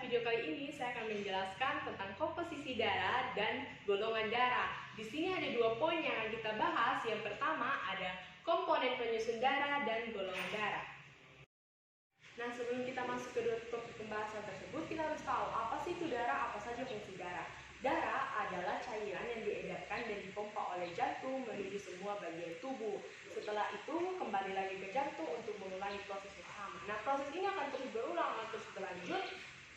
video kali ini saya akan menjelaskan tentang komposisi darah dan golongan darah. Di sini ada 2 poin yang akan kita bahas. Yang pertama ada komponen penyusun darah dan golongan darah. Nah, sebelum kita masuk ke topik pembahasan tersebut, kita harus tahu apa sih itu darah, apa saja fungsi darah. Darah adalah cairan yang diedarkan dan dipompa oleh jantung menuju semua bagian tubuh. Setelah itu kembali lagi ke jantung untuk mengulangi proses yang sama. Nah, proses ini akan terus berulang, akan terus berlanjut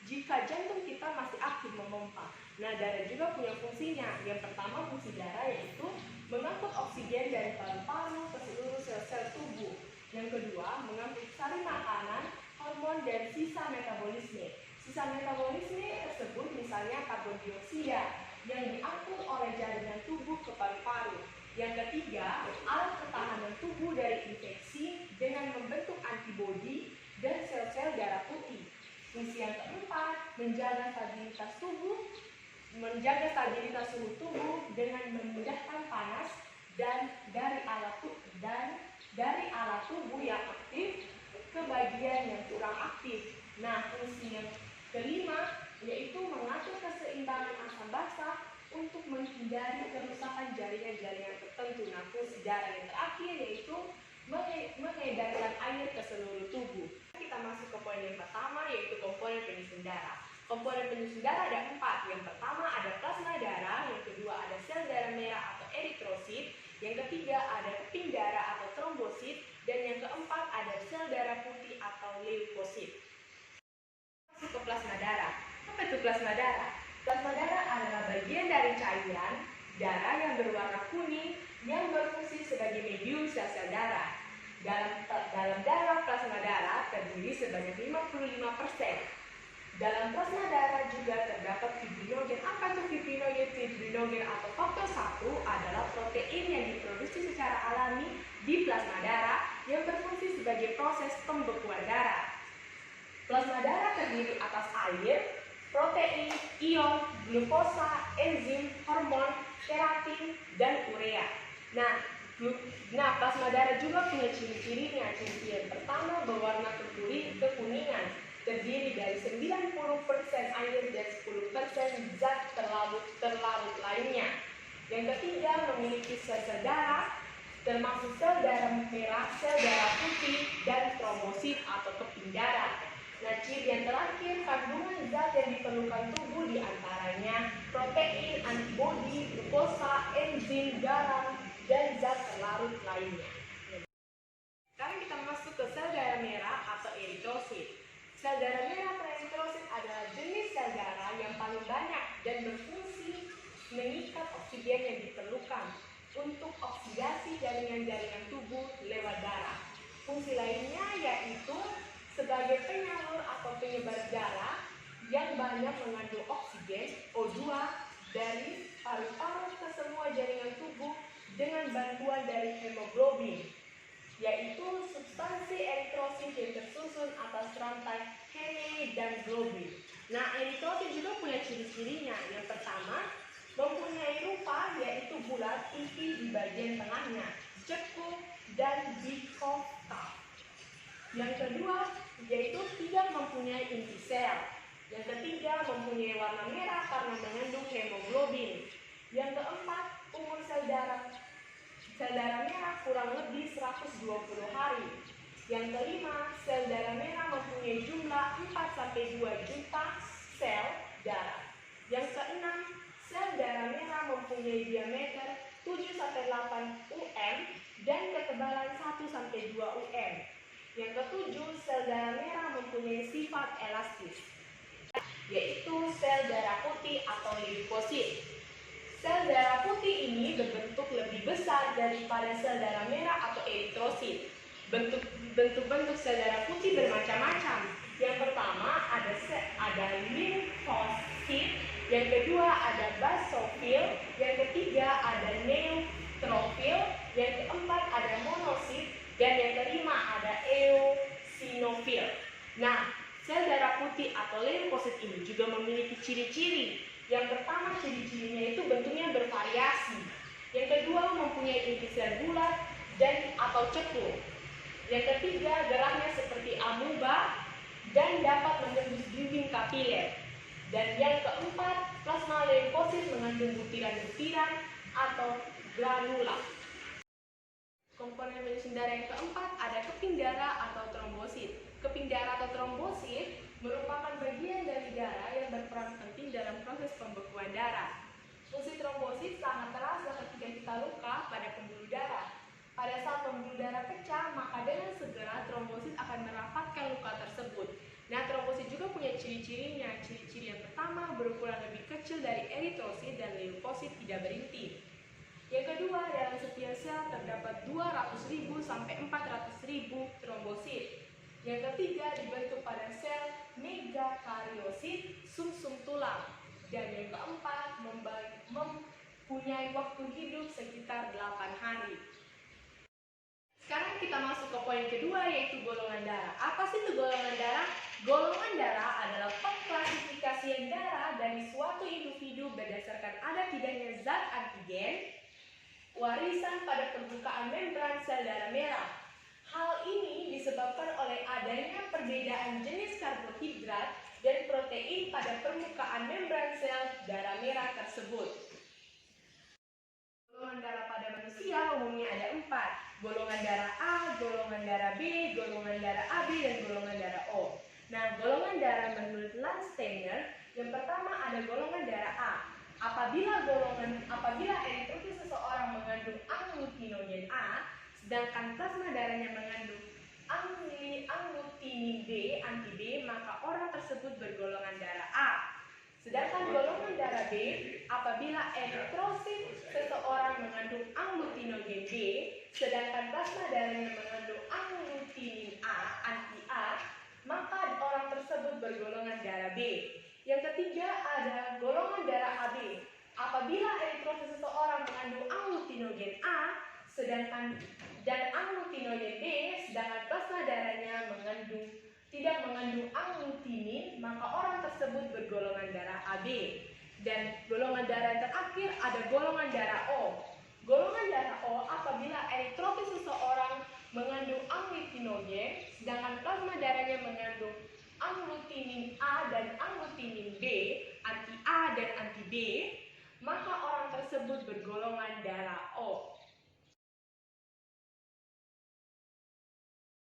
jika jantung kita masih aktif memompa. Nah, darah juga punya fungsinya. Yang pertama, fungsi darah yaitu mengangkut oksigen dari paru-paru ke seluruh sel-sel tubuh. Yang kedua, mengangkut sari makanan, hormon, dan sisa metabolisme. Sisa metabolisme tersebut misalnya karbon dioksida yang diangkut oleh jaringan tubuh ke paru-paru. Yang ketiga, alat pertahanan tubuh dari infeksi dengan membentuk antibodi dan sel-sel darah putih. Fungsi yang keempat, menjaga stabilitas suhu tubuh dengan memindahkan panas dan dari alat tubuh yang aktif ke bagian yang kurang aktif. Nah, fungsi yang kelima yaitu mengatur keseimbangan asam basa untuk menghindari kerusakan jaringan-jaringan tertentu. Nah, fungsi darah yang terakhir yaitu mengedarkan air ke seluruh tubuh. Kita masuk ke poin yang pertama yaitu komponen penyusun darah. Komponen penyusun darah ada 4. Yang pertama ada plasma darah, yang kedua ada sel darah merah atau eritrosit, yang ketiga ada keping darah atau trombosit, dan yang keempat ada sel darah putih atau leukosit. Masuk ke plasma darah. Apa itu plasma darah? Plasma darah adalah bagian dari cairan darah yang berwarna kuning yang berfungsi sebagai medium sel-sel darah. Dalam darah, plasma darah terdiri sebanyak 55%. Dalam plasma darah juga terdapat fibrinogen. Apa itu fibrinogen? Fibrinogen atau faktor 1 adalah protein yang diproduksi secara alami di plasma darah yang berfungsi sebagai proses pembekuan darah. Plasma darah terdiri atas air, protein, ion, glukosa, enzim, hormon, keratin, dan urea. Nah, plasma darah juga punya ciri-cirinya. Ciri yang pertama berwarna kekuningan, terdiri dari 90% air dan 10% zat terlarut lainnya. Yang ketiga, memiliki sel-sel darah, termasuk sel darah merah, sel darah putih, dan trombosit atau keping darah. Nah, ciri yang terakhir, kandungan zat yang diperlukan tubuh diantaranya protein, antibodi, glukosa, enzim, garam, dan zat terlarut lainnya. Sekarang kita masuk ke sel darah merah atau eritrosit. Sel darah merah atau eritrosit adalah jenis sel darah yang paling banyak dan berfungsi mengikat oksigen yang diperlukan untuk oksidasi jaringan-jaringan tubuh lewat darah. Fungsi lainnya yaitu sebagai penyalur atau penyebar darah yang banyak mengandung oksigen O2 dari paru-paru ke semua jaringan tubuh dengan bantuan dari hemoglobin, yaitu substansi eritrosit yang tersusun atas rantai heme dan globin. Nah, eritrosit juga punya ciri-cirinya. Yang pertama, mempunyai rupa yaitu bulat, inti di bagian tengahnya, cekung, dan bicofta. Yang kedua, yaitu tidak mempunyai inti sel. Yang ketiga, mempunyai warna merah karena mengandung hemoglobin. Yang keempat, umur sel darah merah kurang lebih 120 hari. Yang kelima, sel darah merah mempunyai jumlah 4-2 juta sel darah. Yang keenam, sel darah merah mempunyai diameter 7-8 UM dan ketebalan 1-2 UM. Yang ketujuh, sel darah merah mempunyai sifat elastis, yaitu sel darah putih atau leukosit. Sel darah putih ini berbentuk lebih besar daripada sel darah merah atau eritrosit. Bentuk-bentuk sel darah putih bermacam-macam. Yang pertama ada limfosit, yang kedua ada basofil, yang ketiga ada neutrofil, yang keempat ada monosit, dan yang kelima ada eosinofil. Nah, sel darah putih atau leukosit ini juga memiliki ciri-ciri. Yang pertama, ciri-cirinya itu bentuknya bervariasi. Yang kedua, mempunyai inti sel bulat dan atau cekung. Yang ketiga, geraknya seperti amuba. dan dapat menembus dinding kapiler. Dan yang keempat, plasma lemfosit mengandung butiran-butiran atau granula. Komponen pengisi darah yang keempat ada keping darah atau trombosit. Keping darah atau trombosit merupakan bagian dari darah yang berperan penting dalam proses pembekuan darah. Fungsi trombosit sangat terasa ketika kita luka pada pembuluh darah. Pada saat pembuluh darah pecah, maka dengan segera trombosit akan merapatkan luka tersebut. Nah, trombosit juga punya ciri-cirinya. Ciri-ciri yang pertama, berukuran lebih kecil dari eritrosit dan limfosit tidak berinti. Yang kedua, dalam setiap sel terdapat 200.000 sampai 400.000 trombosit. Yang ketiga, dibentuk pada sel megakariosit sumsum tulang. Dan yang keempat, mempunyai waktu hidup sekitar 8 hari. Sekarang kita masuk ke poin kedua, yaitu golongan darah. Apa sih itu golongan darah? Golongan darah adalah pengklasifikasian darah dari suatu individu berdasarkan ada tidaknya zat antigen warisan pada permukaan membran sel darah merah. Hal ini disebabkan oleh adanya perbedaan jenis karbohidrat dan protein pada permukaan membran sel darah merah tersebut. Golongan darah pada manusia umumnya ada 4. Golongan darah A, golongan darah B, golongan darah AB, dan golongan darah O. Nah, golongan darah menurut Landsteiner, yang pertama ada golongan darah A. Apabila eritrosit seseorang mengandung agglutinogen A, sedangkan plasma darahnya mengandung agglutinin B, anti B, maka orang tersebut bergolongan darah A. Sedangkan golongan darah B, apabila eritrosit seseorang mengandung agglutinogen B, sedangkan plasma darahnya mengandung agglutinin A, anti A, maka orang tersebut bergolongan darah B. Yang ketiga ada golongan darah AB. Apabila eritrosit seseorang mengandung agglutinogen A, dan agglutinogen B, sedangkan plasma darahnya tidak mengandung agglutinin, maka orang tersebut bergolongan darah AB. Dan golongan darah yang terakhir ada golongan darah O. Golongan darah O apabila eritrosit seseorang mengandung agglutinogen, sedangkan plasma darahnya mengandung agglutinin A dan agglutinin B, anti A dan anti B, maka orang tersebut bergolongan darah